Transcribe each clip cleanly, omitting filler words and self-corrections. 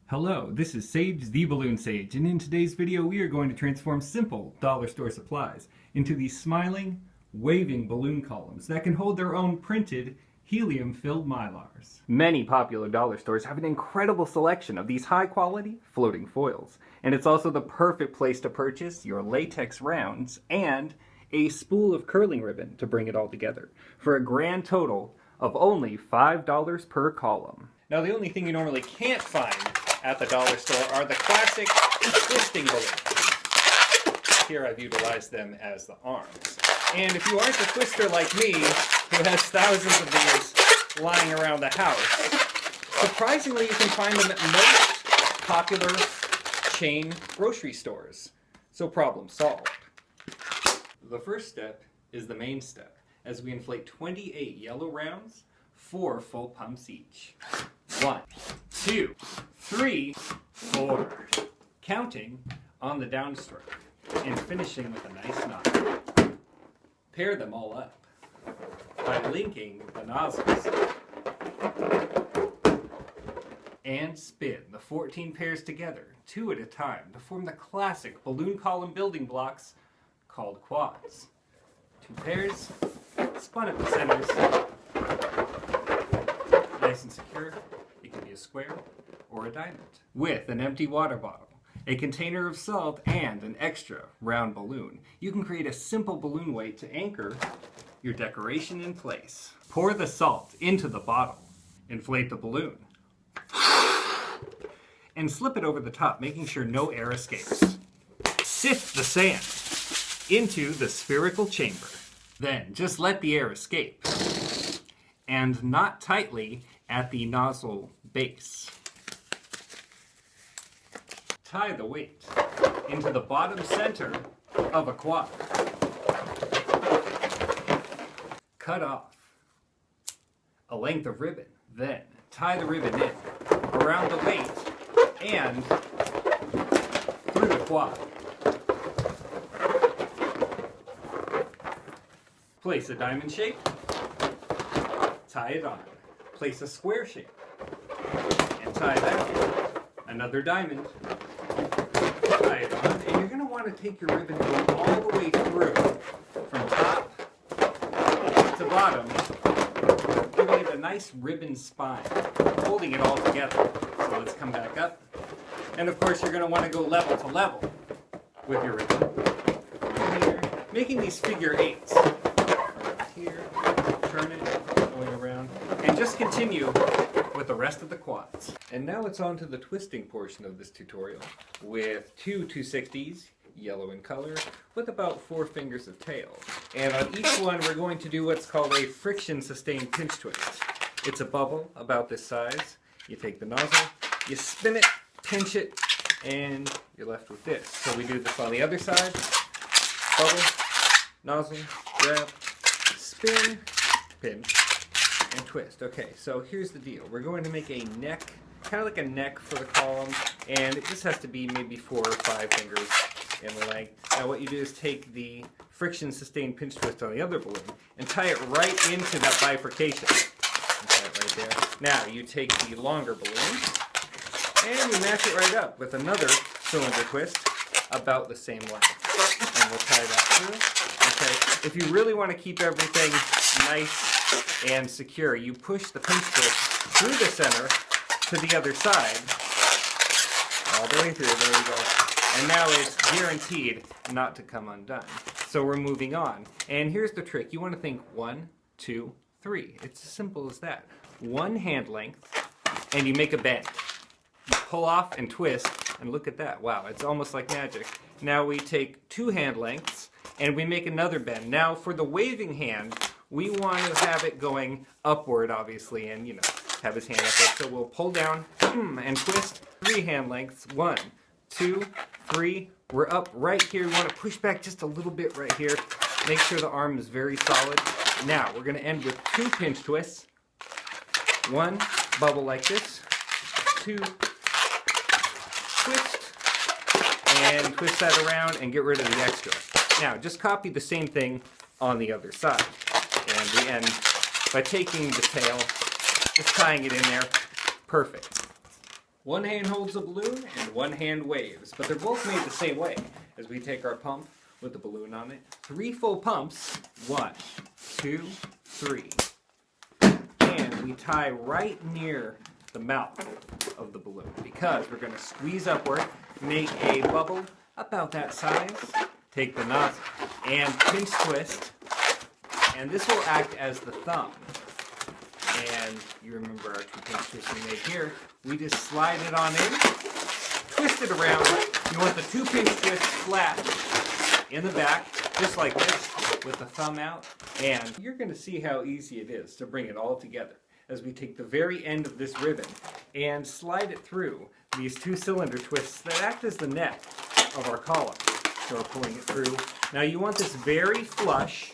Hello, this is Sage the Balloon Sage, and in today's video we are going to transform simple dollar store supplies into these smiling, waving balloon columns that can hold their own printed, helium-filled mylars. Many popular dollar stores have an incredible selection of these high-quality floating foils, and it's also the perfect place to purchase your latex rounds and a spool of curling ribbon to bring it all together, for a grand total of only $5 per column. Now the only thing you normally can't find at the dollar store are the classic twisting balloons. Here I've utilized them as the arms. And if you aren't a twister like me, who has thousands of these lying around the house, surprisingly you can find them at most popular chain grocery stores. So problem solved. The first step is the main step, as we inflate 28 yellow rounds, 4 full pumps each. 1, 2, 3, 4. Counting on the downstroke and finishing with a nice knot. Pair them all up by linking the nozzles. And spin the 14 pairs together, 2 at a time, to form the classic balloon column building blocks called quads. 2 pairs, spun at the centers, nice and secure. It can be a square or a diamond. With an empty water bottle, a container of salt, and an extra round balloon, you can create a simple balloon weight to anchor your decoration in place. Pour the salt into the bottle, inflate the balloon, and slip it over the top, making sure no air escapes. Sift the sand into the spherical chamber. Then just let the air escape, and knot tightly at the nozzle base. Tie the weight into the bottom center of a quad. Cut off a length of ribbon. Then tie the ribbon in around the weight and through the quad. Place a diamond shape, tie it on. Place a square shape and tie that in. Another diamond, tie it on, and you're going to want to take your ribbon all the way through from top to bottom, giving it a nice ribbon spine, holding it all together. So let's come back up. And of course you're going to want to go level to level with your ribbon. Here, making these figure eights. Here, turn it, going around, and just continue with the rest of the quads. And now it's on to the twisting portion of this tutorial with 2 260s, yellow in color, with about 4 fingers of tail. And on each one we're going to do what's called a friction sustained pinch twist. It's a bubble about this size. You take the nozzle, you spin it, pinch it, and you're left with this. So we do this on the other side. Bubble, nozzle, grab, spin, pinch, and twist. Okay, so here's the deal. We're going to make a neck, kind of like a neck for the column, and it just has to be maybe 4 or 5 fingers in length. Now what you do is take the friction sustained pinch twist on the other balloon and tie it right into that bifurcation. Tie it right there. Now you take the longer balloon and you match it right up with another cylinder twist about the same length. And we'll tie that through. Okay, if you really want to keep everything nice and secure, you push the pinch twist through the center to the other side, all the way through, there we go. And now it's guaranteed not to come undone. So we're moving on. And here's the trick. You want to think 1, 2, 3. It's as simple as that. 1 hand length, and you make a bend. You pull off and twist, and look at that. Wow, it's almost like magic. Now we take 2 hand lengths, and we make another bend. Now for the waving hand, we want to have it going upward, obviously, and, you know, have his hand up there. So we'll pull down and twist 3 hand lengths. 1, 2, 3. We're up right here. We want to push back just a little bit right here. Make sure the arm is very solid. Now we're going to end with 2 pinch twists. 1, bubble like this. 2, twist. And twist that around and get rid of the extra. Now just copy the same thing on the other side. And we end by taking the tail, just tying it in there. Perfect. One hand holds the balloon and one hand waves, but they're both made the same way. As we take our pump with the balloon on it, 3 full pumps, 1, 2, 3. And we tie right near the mouth of the balloon because we're going to squeeze upward, make a bubble about that size, take the nozzle and pinch twist, and this will act as the thumb. And you remember our 2 pinch twists we made here. We just slide it on in, twist it around. You want the 2 pinch twists flat in the back, just like this, with the thumb out. And you're going to see how easy it is to bring it all together as we take the very end of this ribbon and slide it through these 2 cylinder twists that act as the neck of our column. So we're pulling it through. Now you want this very flush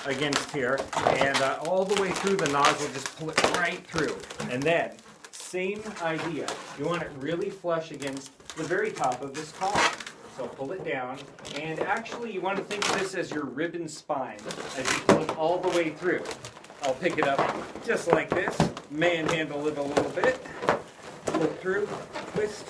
against here, and all the way through the nozzle, just pull it right through. And then, same idea. You want it really flush against the very top of this column. So pull it down, and actually you want to think of this as your ribbon spine as you pull it all the way through. I'll pick it up just like this, manhandle it a little bit, pull it through, twist,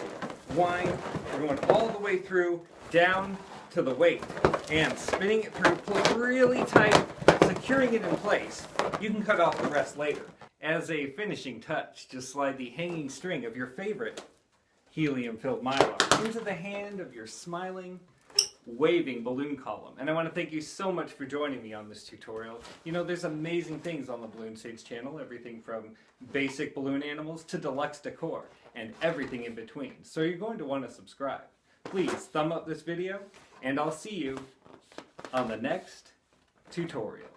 wind. We're going all the way through, down to the weight, and spinning it through, pull it really tight, securing it in place. You can cut off the rest later. As a finishing touch, just slide the hanging string of your favorite helium-filled Mylar into the hand of your smiling, waving balloon column. And I want to thank you so much for joining me on this tutorial. You know, there's amazing things on the Balloon Sage channel, everything from basic balloon animals to deluxe decor, and everything in between. So you're going to want to subscribe. Please thumb up this video, and I'll see you on the next tutorial.